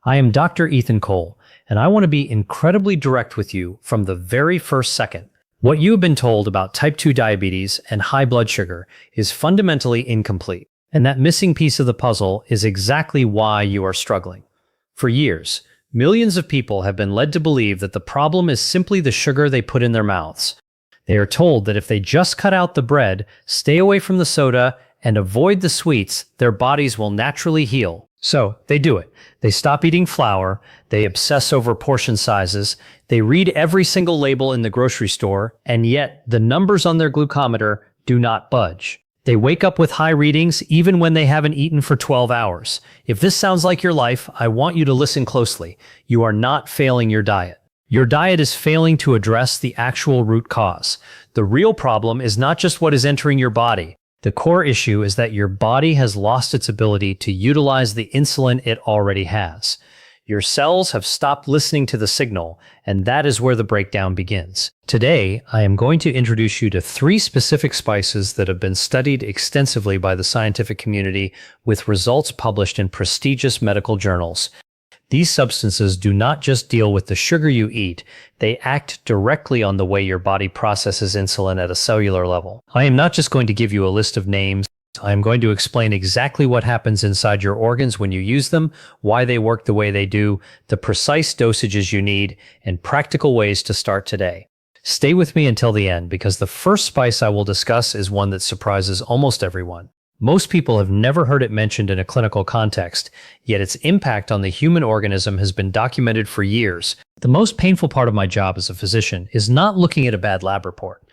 I am Dr. Ethan Cole, and I want to be incredibly direct with you from the very first second. What you have been told about type 2 diabetes and high blood sugar is fundamentally incomplete, and that missing piece of the puzzle is exactly why you are struggling. For years, millions of people have been led to believe that the problem is simply the sugar they put in their mouths. They are told that if they just cut out the bread, stay away from the soda, and avoid the sweets, their bodies will naturally heal. So, they do it. They stop eating flour, they obsess over portion sizes, they read every single label in the grocery store, and yet the numbers on their glucometer do not budge. They wake up with high readings even when they haven't eaten for 12 hours. If this sounds like your life, I want you to listen closely. You are not failing your diet. Your diet is failing to address the actual root cause. The real problem is not just what is entering your body. The core issue is that your body has lost its ability to utilize the insulin it already has. Your cells have stopped listening to the signal, and that is where the breakdown begins. Today, I am going to introduce you to 3 specific spices that have been studied extensively by the scientific community with results published in prestigious medical journals. These substances do not just deal with the sugar you eat, they act directly on the way your body processes insulin at a cellular level. I am not just going to give you a list of names, I am going to explain exactly what happens inside your organs when you use them, why they work the way they do, the precise dosages you need, and practical ways to start today. Stay with me until the end because the first spice I will discuss is one that surprises almost everyone. Most people have never heard it mentioned in a clinical context, yet its impact on the human organism has been documented for years. The most painful part of my job as a physician is not looking at a bad lab report.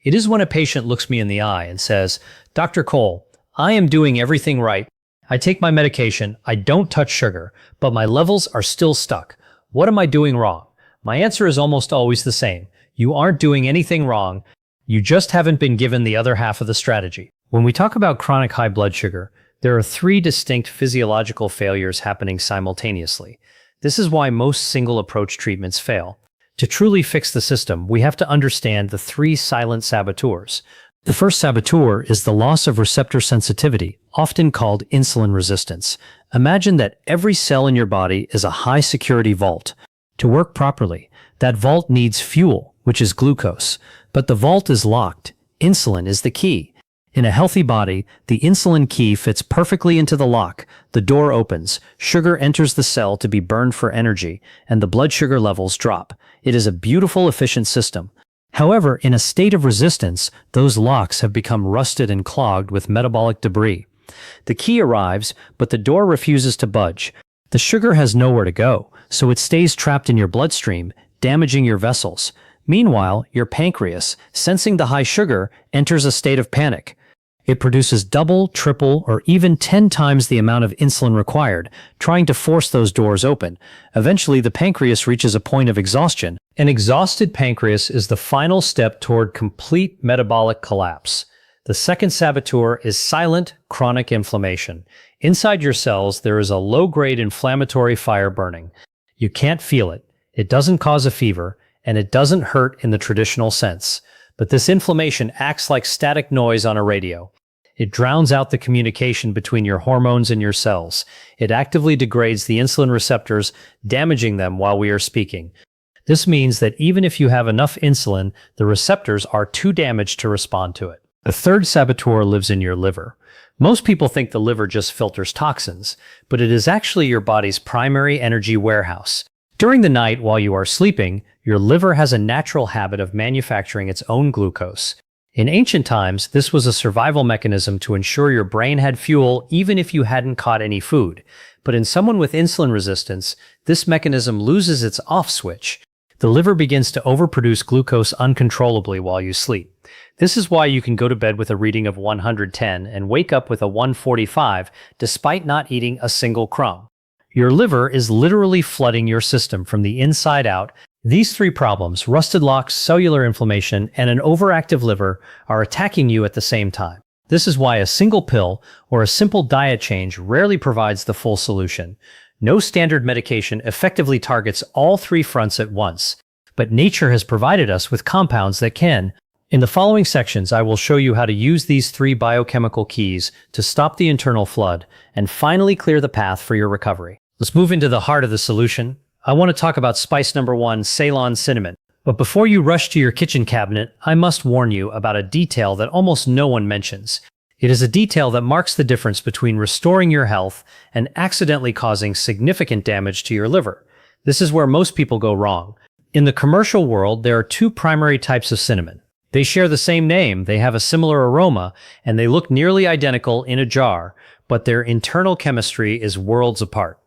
It is when a patient looks me in the eye and says, "Dr. Cole, I am doing everything right. I take my medication, I don't touch sugar, but my levels are still stuck. What am I doing wrong?" My answer is almost always the same. You aren't doing anything wrong. You just haven't been given the other half of the strategy. When we talk about chronic high blood sugar, there are 3 distinct physiological failures happening simultaneously. This is why most single-approach treatments fail. To truly fix the system, we have to understand the 3 silent saboteurs. The first saboteur is the loss of receptor sensitivity, often called insulin resistance. Imagine that every cell in your body is a high-security vault. To work properly, that vault needs fuel, which is glucose. But the vault is locked. Insulin is the key. In a healthy body, the insulin key fits perfectly into the lock. The door opens, sugar enters the cell to be burned for energy, and the blood sugar levels drop. It is a beautiful, efficient system. However, in a state of resistance, those locks have become rusted and clogged with metabolic debris. The key arrives, but the door refuses to budge. The sugar has nowhere to go, so it stays trapped in your bloodstream, damaging your vessels. Meanwhile, your pancreas, sensing the high sugar, enters a state of panic. It produces double, triple, or even 10 times the amount of insulin required, trying to force those doors open. Eventually, the pancreas reaches a point of exhaustion. An exhausted pancreas is the final step toward complete metabolic collapse. The second saboteur is silent, chronic inflammation. Inside your cells, there is a low-grade inflammatory fire burning. You can't feel it. It doesn't cause a fever, and it doesn't hurt in the traditional sense. But this inflammation acts like static noise on a radio. It drowns out the communication between your hormones and your cells. It actively degrades the insulin receptors, damaging them while we are speaking. This means that even if you have enough insulin, the receptors are too damaged to respond to it. The third saboteur lives in your liver. Most people think the liver just filters toxins, but it is actually your body's primary energy warehouse. During the night while you are sleeping, your liver has a natural habit of manufacturing its own glucose. In ancient times, this was a survival mechanism to ensure your brain had fuel even if you hadn't caught any food. But in someone with insulin resistance, this mechanism loses its off switch. The liver begins to overproduce glucose uncontrollably while you sleep. This is why you can go to bed with a reading of 110 and wake up with a 145 despite not eating a single crumb. Your liver is literally flooding your system from the inside out. These 3 problems, rusted locks, cellular inflammation, and an overactive liver, are attacking you at the same time. This is why a single pill or a simple diet change rarely provides the full solution. No standard medication effectively targets all 3 fronts at once, but nature has provided us with compounds that can. In the following sections, I will show you how to use these 3 biochemical keys to stop the internal flood and finally clear the path for your recovery. Let's move into the heart of the solution. I want to talk about spice number 1, Ceylon Cinnamon. But before you rush to your kitchen cabinet, I must warn you about a detail that almost no one mentions. It is a detail that marks the difference between restoring your health and accidentally causing significant damage to your liver. This is where most people go wrong. In the commercial world, there are two primary types of cinnamon. They share the same name, they have a similar aroma, and they look nearly identical in a jar, but their internal chemistry is worlds apart.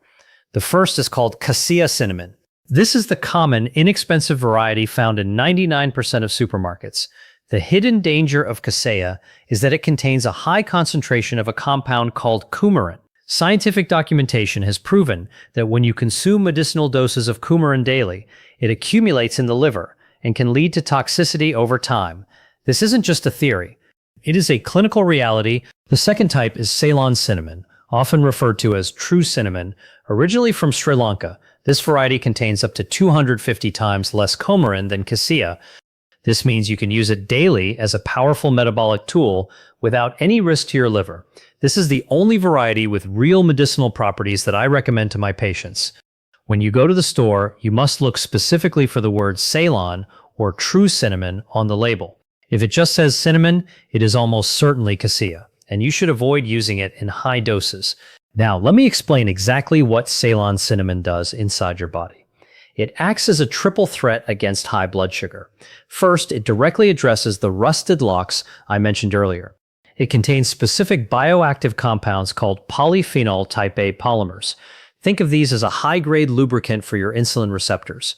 The first is called Cassia Cinnamon. This is the common, inexpensive variety found in 99% of supermarkets. The hidden danger of Cassia is that it contains a high concentration of a compound called coumarin. Scientific documentation has proven that when you consume medicinal doses of coumarin daily, it accumulates in the liver and can lead to toxicity over time. This isn't just a theory. It is a clinical reality. The second type is Ceylon Cinnamon, often referred to as true cinnamon, originally from Sri Lanka. This variety contains up to 250 times less coumarin than Cassia. This means you can use it daily as a powerful metabolic tool without any risk to your liver. This is the only variety with real medicinal properties that I recommend to my patients. When you go to the store, you must look specifically for the word Ceylon or true cinnamon on the label. If it just says cinnamon, it is almost certainly Cassia, and you should avoid using it in high doses. Now, let me explain exactly what Ceylon Cinnamon does inside your body. It acts as a triple threat against high blood sugar. First, it directly addresses the rusted locks I mentioned earlier. It contains specific bioactive compounds called polyphenol type A polymers. Think of these as a high-grade lubricant for your insulin receptors.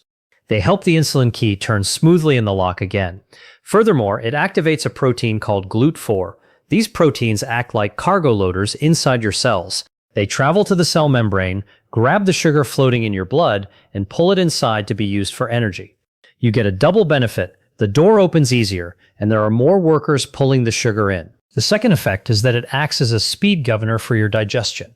They help the insulin key turn smoothly in the lock again. Furthermore, it activates a protein called GLUT4. These proteins act like cargo loaders inside your cells. They travel to the cell membrane, grab the sugar floating in your blood, and pull it inside to be used for energy. You get a double benefit. The door opens easier, and there are more workers pulling the sugar in. The second effect is that it acts as a speed governor for your digestion.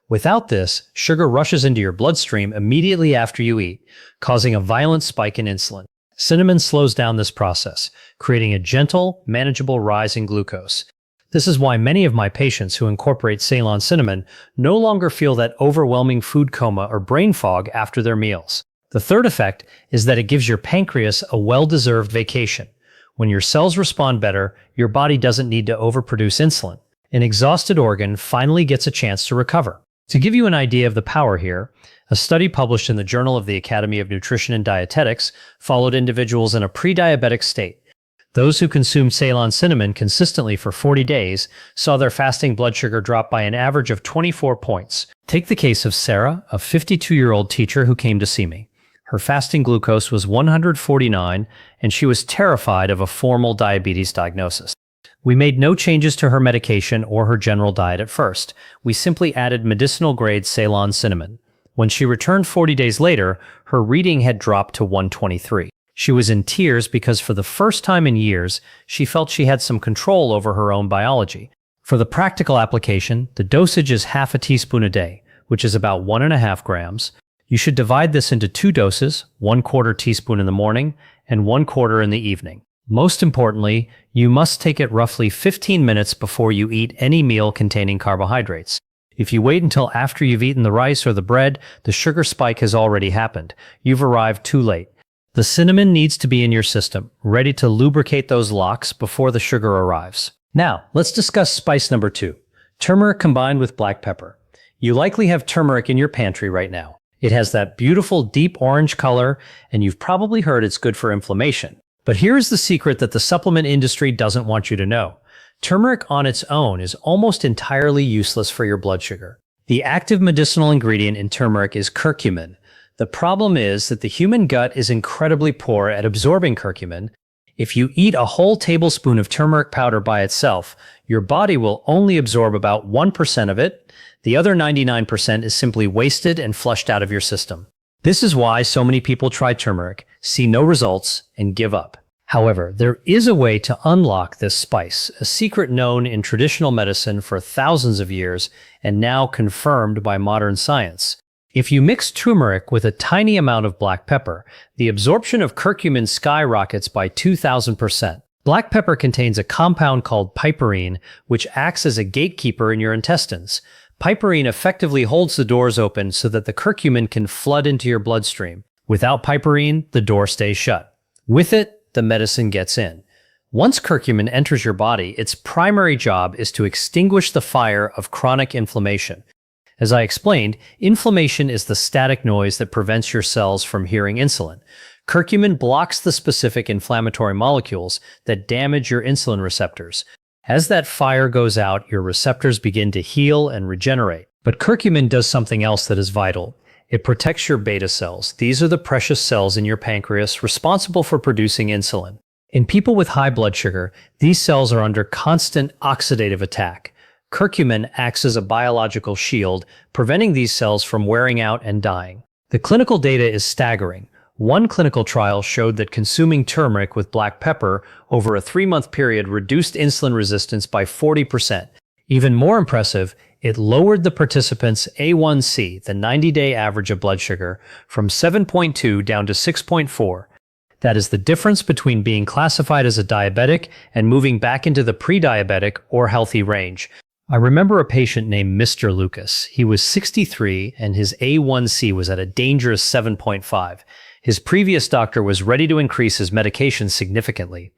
Without this, sugar rushes into your bloodstream immediately after you eat, causing a violent spike in insulin. Cinnamon slows down this process, creating a gentle, manageable rise in glucose. This is why many of my patients who incorporate Ceylon Cinnamon no longer feel that overwhelming food coma or brain fog after their meals. The third effect is that it gives your pancreas a well-deserved vacation. When your cells respond better, your body doesn't need to overproduce insulin. An exhausted organ finally gets a chance to recover. To give you an idea of the power here, a study published in the Journal of the Academy of Nutrition and Dietetics followed individuals in a pre-diabetic state. Those who consumed Ceylon Cinnamon consistently for 40 days saw their fasting blood sugar drop by an average of 24 points. Take the case of Sarah, a 52-year-old teacher who came to see me. Her fasting glucose was 149, and she was terrified of a formal diabetes diagnosis. We made no changes to her medication or her general diet at first. We simply added medicinal-grade Ceylon Cinnamon. When she returned 40 days later, her reading had dropped to 123. She was in tears because for the first time in years, she felt she had some control over her own biology. For the practical application, the dosage is half a teaspoon a day, which is about 1.5 grams. You should divide this into 2 doses, 1/4 teaspoon in the morning and 1/4 in the evening. Most importantly, you must take it roughly 15 minutes before you eat any meal containing carbohydrates. If you wait until after you've eaten the rice or the bread, the sugar spike has already happened. You've arrived too late. The cinnamon needs to be in your system, ready to lubricate those locks before the sugar arrives. Now, let's discuss spice number 2, turmeric combined with black pepper. You likely have turmeric in your pantry right now. It has that beautiful deep orange color, and you've probably heard it's good for inflammation. But here's the secret that the supplement industry doesn't want you to know. Turmeric on its own is almost entirely useless for your blood sugar. The active medicinal ingredient in turmeric is curcumin. The problem is that the human gut is incredibly poor at absorbing curcumin. If you eat a whole tablespoon of turmeric powder by itself, your body will only absorb about 1% of it. The other 99% is simply wasted and flushed out of your system. This is why so many people try turmeric, see no results, and give up. However, there is a way to unlock this spice, a secret known in traditional medicine for thousands of years and now confirmed by modern science. If you mix turmeric with a tiny amount of black pepper, the absorption of curcumin skyrockets by 2,000%. Black pepper contains a compound called piperine, which acts as a gatekeeper in your intestines. Piperine effectively holds the doors open so that the curcumin can flood into your bloodstream. Without piperine, the door stays shut. With it, the medicine gets in. Once curcumin enters your body, its primary job is to extinguish the fire of chronic inflammation. As I explained, inflammation is the static noise that prevents your cells from hearing insulin. Curcumin blocks the specific inflammatory molecules that damage your insulin receptors. As that fire goes out, your receptors begin to heal and regenerate. But curcumin does something else that is vital. It protects your beta cells. These are the precious cells in your pancreas responsible for producing insulin. In people with high blood sugar, these cells are under constant oxidative attack. Curcumin acts as a biological shield, preventing these cells from wearing out and dying. The clinical data is staggering. One clinical trial showed that consuming turmeric with black pepper over a 3-month period reduced insulin resistance by 40%. Even more impressive, it lowered the participants' A1C, the 90-day average of blood sugar, from 7.2 down to 6.4. That is the difference between being classified as a diabetic and moving back into the pre-diabetic or healthy range. I remember a patient named Mr. Lucas. He was 63 and his A1C was at a dangerous 7.5. His previous doctor was ready to increase his medication significantly.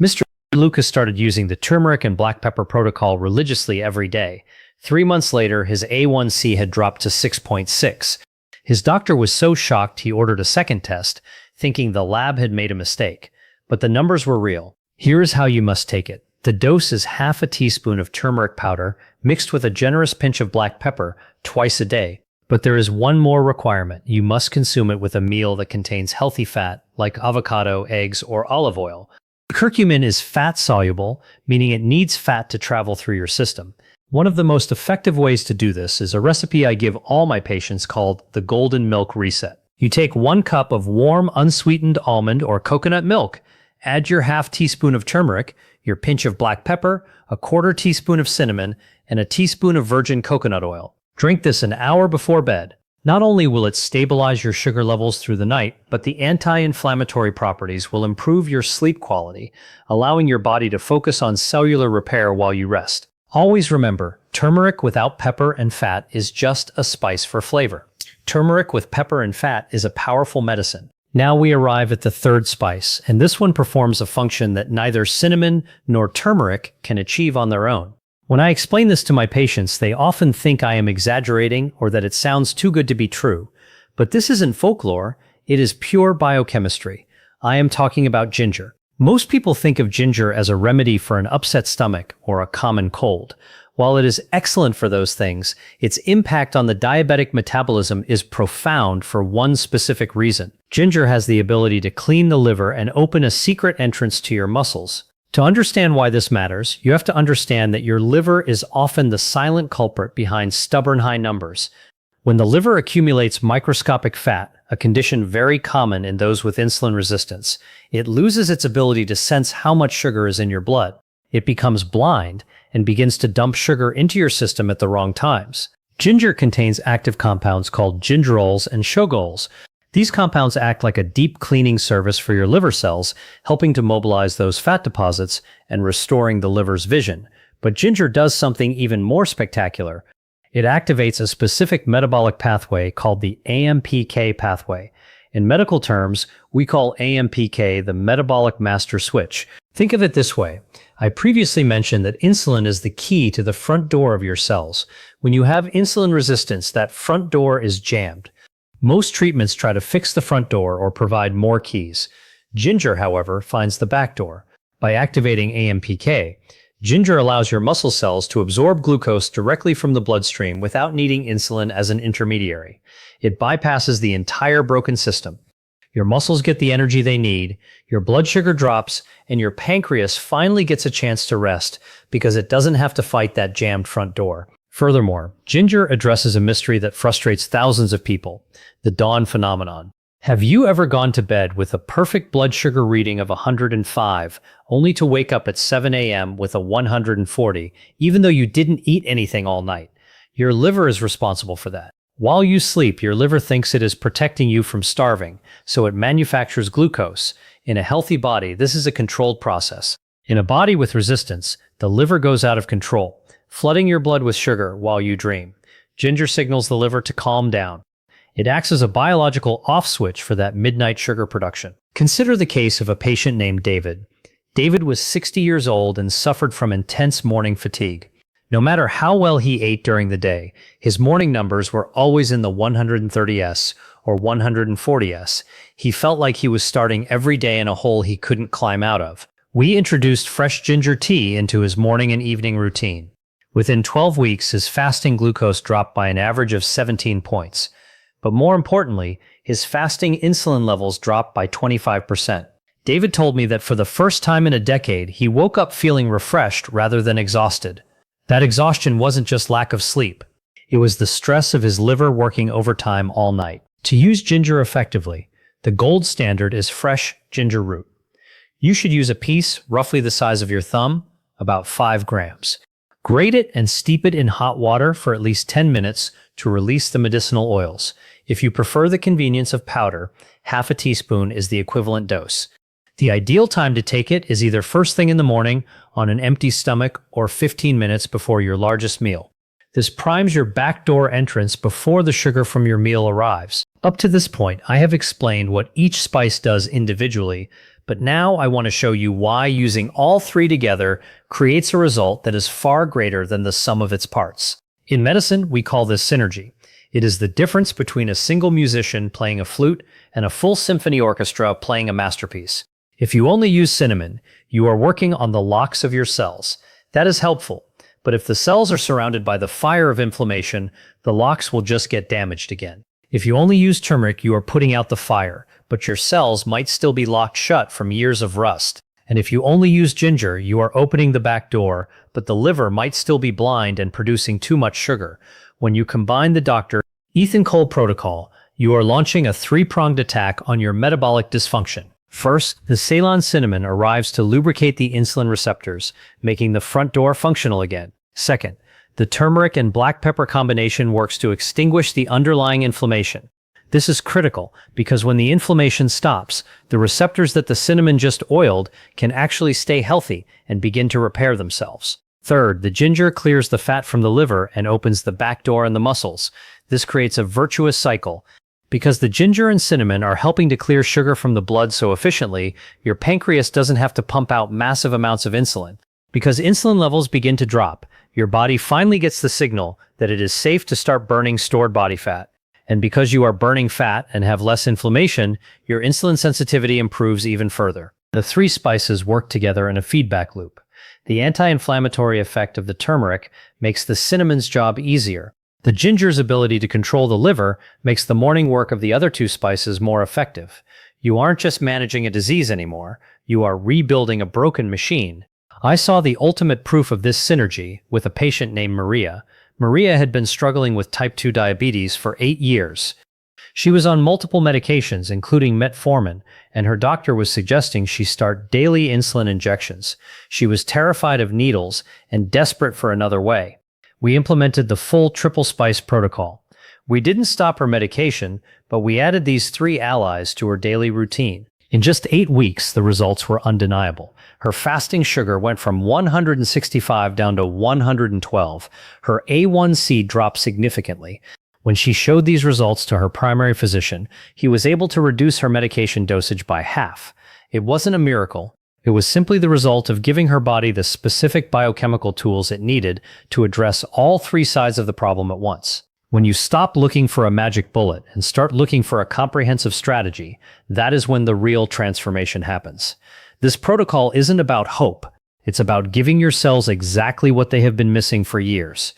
Mr. Lucas started using the turmeric and black pepper protocol religiously every day. 3 months later, his A1C had dropped to 6.6. His doctor was so shocked he ordered a second test, thinking the lab had made a mistake. But the numbers were real. Here is how you must take it. The dose is half a teaspoon of turmeric powder mixed with a generous pinch of black pepper twice a day. But there is one more requirement. You must consume it with a meal that contains healthy fat, like avocado, eggs, or olive oil. Curcumin is fat-soluble, meaning it needs fat to travel through your system. One of the most effective ways to do this is a recipe I give all my patients called the Golden Milk Reset. You take 1 cup of warm, unsweetened almond or coconut milk, add your half teaspoon of turmeric, your pinch of black pepper, a 1/4 teaspoon of cinnamon, and a teaspoon of virgin coconut oil. Drink this an hour before bed. Not only will it stabilize your sugar levels through the night, but the anti-inflammatory properties will improve your sleep quality, allowing your body to focus on cellular repair while you rest. Always remember, turmeric without pepper and fat is just a spice for flavor. Turmeric with pepper and fat is a powerful medicine. Now we arrive at the third spice, and this one performs a function that neither cinnamon nor turmeric can achieve on their own. When I explain this to my patients, they often think I am exaggerating or that it sounds too good to be true. But this isn't folklore, it is pure biochemistry. I am talking about ginger. Most people think of ginger as a remedy for an upset stomach or a common cold. While it is excellent for those things, its impact on the diabetic metabolism is profound for one specific reason. Ginger has the ability to clean the liver and open a secret entrance to your muscles. To understand why this matters, you have to understand that your liver is often the silent culprit behind stubborn high numbers. When the liver accumulates microscopic fat, a condition very common in those with insulin resistance, it loses its ability to sense how much sugar is in your blood. It becomes blind and begins to dump sugar into your system at the wrong times. Ginger contains active compounds called gingerols and shogols. These compounds act like a deep cleaning service for your liver cells, helping to mobilize those fat deposits and restoring the liver's vision. But ginger does something even more spectacular. It activates a specific metabolic pathway called the AMPK pathway. In medical terms, we call AMPK the metabolic master switch. Think of it this way. I previously mentioned that insulin is the key to the front door of your cells. When you have insulin resistance, that front door is jammed. Most treatments try to fix the front door or provide more keys. Ginger, however, finds the back door. By activating AMPK, ginger allows your muscle cells to absorb glucose directly from the bloodstream without needing insulin as an intermediary. It bypasses the entire broken system. Your muscles get the energy they need, your blood sugar drops, and your pancreas finally gets a chance to rest because it doesn't have to fight that jammed front door. Furthermore, ginger addresses a mystery that frustrates thousands of people, the dawn phenomenon. Have you ever gone to bed with a perfect blood sugar reading of 105, only to wake up at 7 a.m. with a 140, even though you didn't eat anything all night? Your liver is responsible for that. While you sleep, your liver thinks it is protecting you from starving, so it manufactures glucose. In a healthy body, this is a controlled process. In a body with resistance, the liver goes out of control, flooding your blood with sugar while you dream. Ginger signals the liver to calm down. It acts as a biological off switch for that midnight sugar production. Consider the case of a patient named David. David was 60 years old and suffered from intense morning fatigue. No matter how well he ate during the day, his morning numbers were always in the 130s or 140s. He felt like he was starting every day in a hole he couldn't climb out of. We introduced fresh ginger tea into his morning and evening routine. Within 12 weeks, his fasting glucose dropped by an average of 17 points. But more importantly, his fasting insulin levels dropped by 25%. David told me that for the first time in a decade, he woke up feeling refreshed rather than exhausted. That exhaustion wasn't just lack of sleep. It was the stress of his liver working overtime all night. To use ginger effectively, the gold standard is fresh ginger root. You should use a piece roughly the size of your thumb, about 5 grams. Grate it and steep it in hot water for at least 10 minutes to release the medicinal oils. If you prefer the convenience of powder, half a teaspoon is the equivalent dose. The ideal time to take it is either first thing in the morning on an empty stomach or 15 minutes before your largest meal. This primes your backdoor entrance before the sugar from your meal arrives. Up to this point, I have explained what each spice does individually, but now I want to show you why using all three together creates a result that is far greater than the sum of its parts. In medicine, we call this synergy. It is the difference between a single musician playing a flute and a full symphony orchestra playing a masterpiece. If you only use cinnamon, you are working on the locks of your cells. That is helpful, but if the cells are surrounded by the fire of inflammation, the locks will just get damaged again. If you only use turmeric, you are putting out the fire, but your cells might still be locked shut from years of rust. And if you only use ginger, you are opening the back door, but the liver might still be blind and producing too much sugar. When you combine the Dr. Ethan Cole protocol, you are launching a three-pronged attack on your metabolic dysfunction. First, the Ceylon Cinnamon arrives to lubricate the insulin receptors, making the front door functional again. Second, the turmeric and black pepper combination works to extinguish the underlying inflammation. This is critical because when the inflammation stops, the receptors that the cinnamon just oiled can actually stay healthy and begin to repair themselves. Third, the ginger clears the fat from the liver and opens the back door in the muscles. This creates a virtuous cycle. Because the ginger and cinnamon are helping to clear sugar from the blood so efficiently, your pancreas doesn't have to pump out massive amounts of insulin. Because insulin levels begin to drop, your body finally gets the signal that it is safe to start burning stored body fat. And because you are burning fat and have less inflammation, your insulin sensitivity improves even further. The three spices work together in a feedback loop. The anti-inflammatory effect of the turmeric makes the cinnamon's job easier. The ginger's ability to control the liver makes the morning work of the other two spices more effective. You aren't just managing a disease anymore, you are rebuilding a broken machine. I saw the ultimate proof of this synergy with a patient named Maria. Maria had been struggling with type 2 diabetes for 8 years. She was on multiple medications, including metformin, and her doctor was suggesting she start daily insulin injections. She was terrified of needles and desperate for another way. We implemented the full triple spice protocol. We didn't stop her medication, but we added these three allies to her daily routine. In just 8 weeks, the results were undeniable. Her fasting sugar went from 165 down to 112. Her A1C dropped significantly. When she showed these results to her primary physician, he was able to reduce her medication dosage by half. It wasn't a miracle. It was simply the result of giving her body the specific biochemical tools it needed to address all three sides of the problem at once. When you stop looking for a magic bullet and start looking for a comprehensive strategy, that is when the real transformation happens. This protocol isn't about hope. It's about giving your cells exactly what they have been missing for years.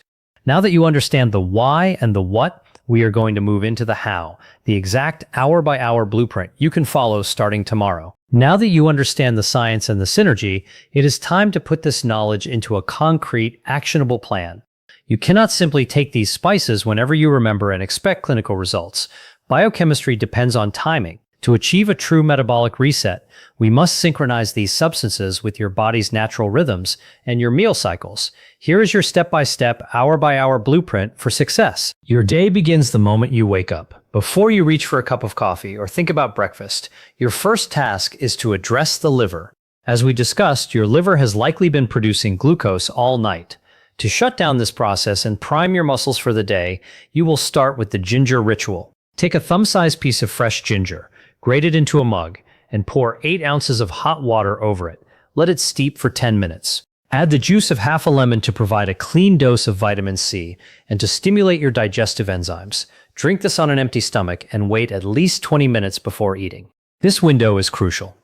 Now that you understand the why and the what, we are going to move into the how, the exact hour-by-hour blueprint you can follow starting tomorrow. Now that you understand the science and the synergy, it is time to put this knowledge into a concrete, actionable plan. You cannot simply take these spices whenever you remember and expect clinical results. Biochemistry depends on timing. To achieve a true metabolic reset, we must synchronize these substances with your body's natural rhythms and your meal cycles. Here is your step-by-step, hour-by-hour blueprint for success. Your day begins the moment you wake up. Before you reach for a cup of coffee or think about breakfast, your first task is to address the liver. As we discussed, your liver has likely been producing glucose all night. To shut down this process and prime your muscles for the day, you will start with the ginger ritual. Take a thumb-sized piece of fresh ginger, grate it into a mug, and pour 8 ounces of hot water over it. Let it steep for 10 minutes. Add the juice of half a lemon to provide a clean dose of vitamin C and to stimulate your digestive enzymes. Drink this on an empty stomach and wait at least 20 minutes before eating. This window is crucial.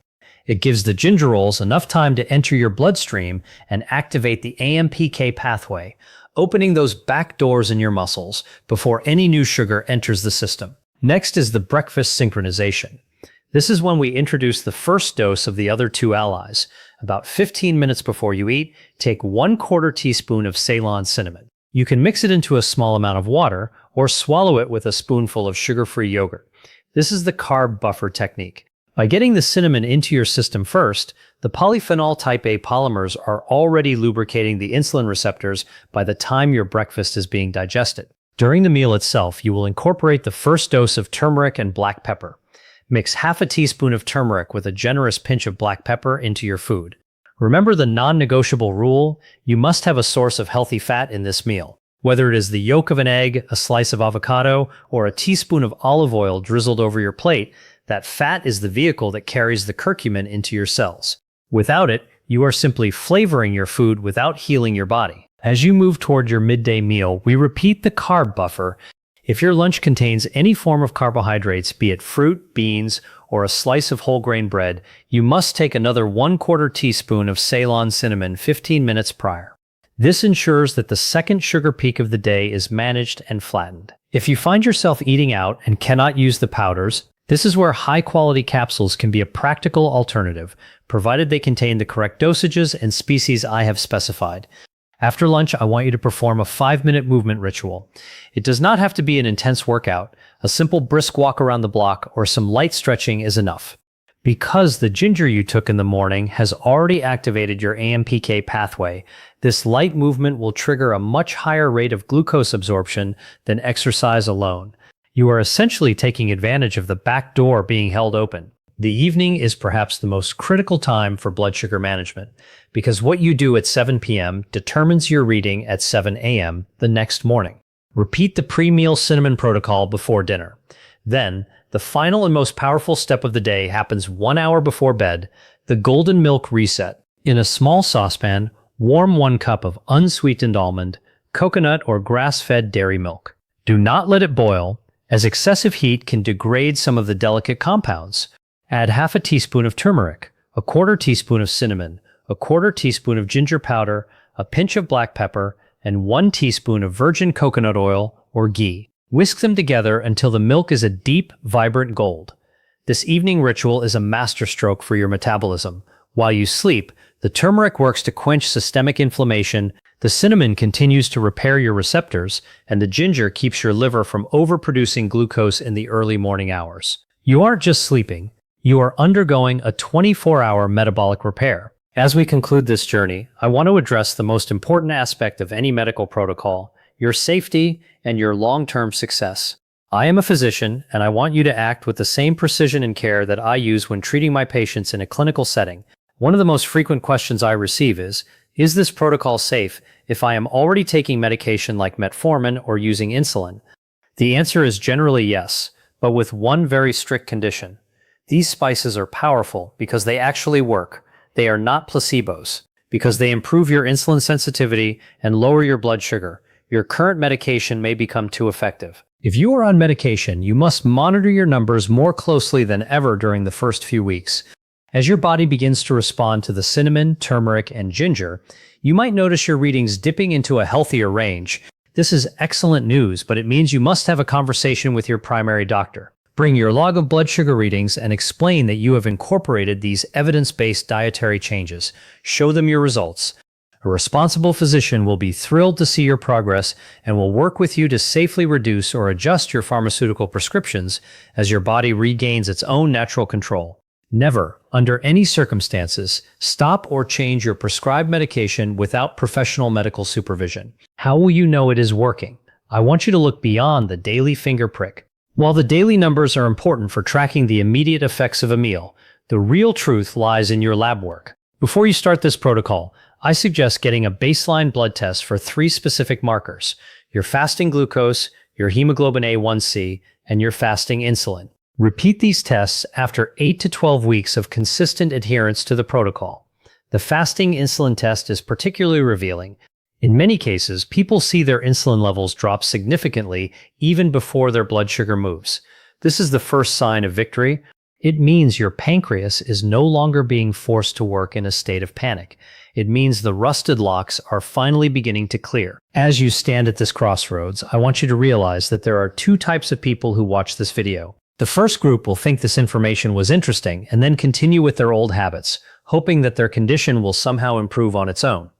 It gives the gingerols enough time to enter your bloodstream and activate the AMPK pathway, opening those back doors in your muscles before any new sugar enters the system. Next is the breakfast synchronization. This is when we introduce the first dose of the other two allies. About 15 minutes before you eat, take 1/4 teaspoon of Ceylon Cinnamon. You can mix it into a small amount of water or swallow it with a spoonful of sugar-free yogurt. This is the carb buffer technique. By getting the cinnamon into your system first, the polyphenol type A polymers are already lubricating the insulin receptors by the time your breakfast is being digested. During the meal itself, you will incorporate the first dose of turmeric and black pepper. Mix half a teaspoon of turmeric with a generous pinch of black pepper into your food. Remember the non-negotiable rule: you must have a source of healthy fat in this meal. Whether it is the yolk of an egg, a slice of avocado, or a teaspoon of olive oil drizzled over your plate, that fat is the vehicle that carries the curcumin into your cells. Without it, you are simply flavoring your food without healing your body. As you move toward your midday meal, we repeat the carb buffer. If your lunch contains any form of carbohydrates, be it fruit, beans, or a slice of whole grain bread, you must take another 1/4 teaspoon of Ceylon cinnamon 15 minutes prior. This ensures that the second sugar peak of the day is managed and flattened. If you find yourself eating out and cannot use the powders, this is where high-quality capsules can be a practical alternative, provided they contain the correct dosages and species I have specified. After lunch, I want you to perform a 5-minute movement ritual. It does not have to be an intense workout. A simple brisk walk around the block or some light stretching is enough. Because the ginger you took in the morning has already activated your AMPK pathway, this light movement will trigger a much higher rate of glucose absorption than exercise alone. You are essentially taking advantage of the back door being held open. The evening is perhaps the most critical time for blood sugar management, because what you do at 7 p.m. determines your reading at 7 a.m. the next morning. Repeat the pre-meal cinnamon protocol before dinner. Then, the final and most powerful step of the day happens 1 hour before bed, the golden milk reset. In a small saucepan, warm 1 cup of unsweetened almond, coconut, or grass-fed dairy milk. Do not let it boil, as excessive heat can degrade some of the delicate compounds. Add half a teaspoon of turmeric, a 1/4 teaspoon of cinnamon, a 1/4 teaspoon of ginger powder, a pinch of black pepper, and 1 teaspoon of virgin coconut oil or ghee. Whisk them together until the milk is a deep, vibrant gold. This evening ritual is a masterstroke for your metabolism. While you sleep, the turmeric works to quench systemic inflammation, the cinnamon continues to repair your receptors, and the ginger keeps your liver from overproducing glucose in the early morning hours. You aren't just sleeping. You are undergoing a 24-hour metabolic repair. As we conclude this journey, I want to address the most important aspect of any medical protocol: your safety and your long-term success. I am a physician, and I want you to act with the same precision and care that I use when treating my patients in a clinical setting. One of the most frequent questions I receive is this protocol safe if I am already taking medication like metformin or using insulin? The answer is generally yes, but with one very strict condition. These spices are powerful because they actually work. They are not placebos, because they improve your insulin sensitivity and lower your blood sugar. Your current medication may become too effective. If you are on medication, you must monitor your numbers more closely than ever during the first few weeks. As your body begins to respond to the cinnamon, turmeric, and ginger, you might notice your readings dipping into a healthier range. This is excellent news, but it means you must have a conversation with your primary doctor. Bring your log of blood sugar readings and explain that you have incorporated these evidence-based dietary changes. Show them your results. A responsible physician will be thrilled to see your progress and will work with you to safely reduce or adjust your pharmaceutical prescriptions as your body regains its own natural control. Never, under any circumstances, stop or change your prescribed medication without professional medical supervision. How will you know it is working? I want you to look beyond the daily finger prick. While the daily numbers are important for tracking the immediate effects of a meal, the real truth lies in your lab work. Before you start this protocol, I suggest getting a baseline blood test for 3 specific markers: your fasting glucose, your hemoglobin A1C, and your fasting insulin. Repeat these tests after 8 to 12 weeks of consistent adherence to the protocol. The fasting insulin test is particularly revealing. In many cases, people see their insulin levels drop significantly even before their blood sugar moves. This is the first sign of victory. It means your pancreas is no longer being forced to work in a state of panic. It means the rusted locks are finally beginning to clear. As you stand at this crossroads, I want you to realize that there are 2 types of people who watch this video. The first group will think this information was interesting and then continue with their old habits, hoping that their condition will somehow improve on its own.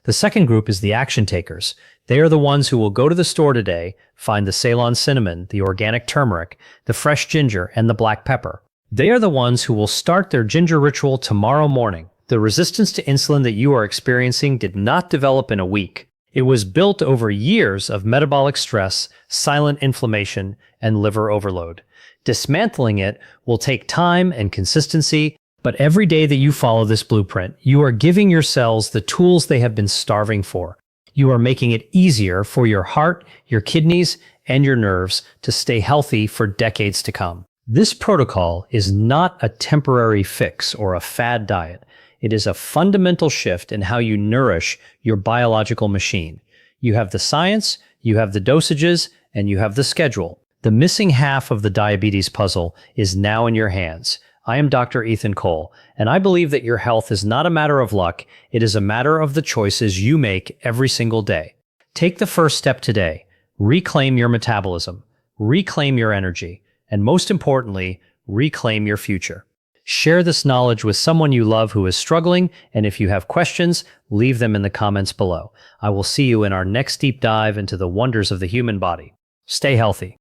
The second group is the action takers. They are the ones who will go to the store today, find the Ceylon Cinnamon, the organic turmeric, the fresh ginger, and the black pepper. They are the ones who will start their ginger ritual tomorrow morning. The resistance to insulin that you are experiencing did not develop in a week. It was built over years of metabolic stress, silent inflammation, and liver overload. Dismantling it will take time and consistency, but every day that you follow this blueprint, you are giving your cells the tools they have been starving for. You are making it easier for your heart, your kidneys, and your nerves to stay healthy for decades to come. This protocol is not a temporary fix or a fad diet. It is a fundamental shift in how you nourish your biological machine. You have the science, you have the dosages, and you have the schedule. The missing half of the diabetes puzzle is now in your hands. I am Dr. Ethan Cole, and I believe that your health is not a matter of luck, it is a matter of the choices you make every single day. Take the first step today. Reclaim your metabolism, reclaim your energy, and most importantly, reclaim your future. Share this knowledge with someone you love who is struggling, and if you have questions, leave them in the comments below. I will see you in our next deep dive into the wonders of the human body. Stay healthy.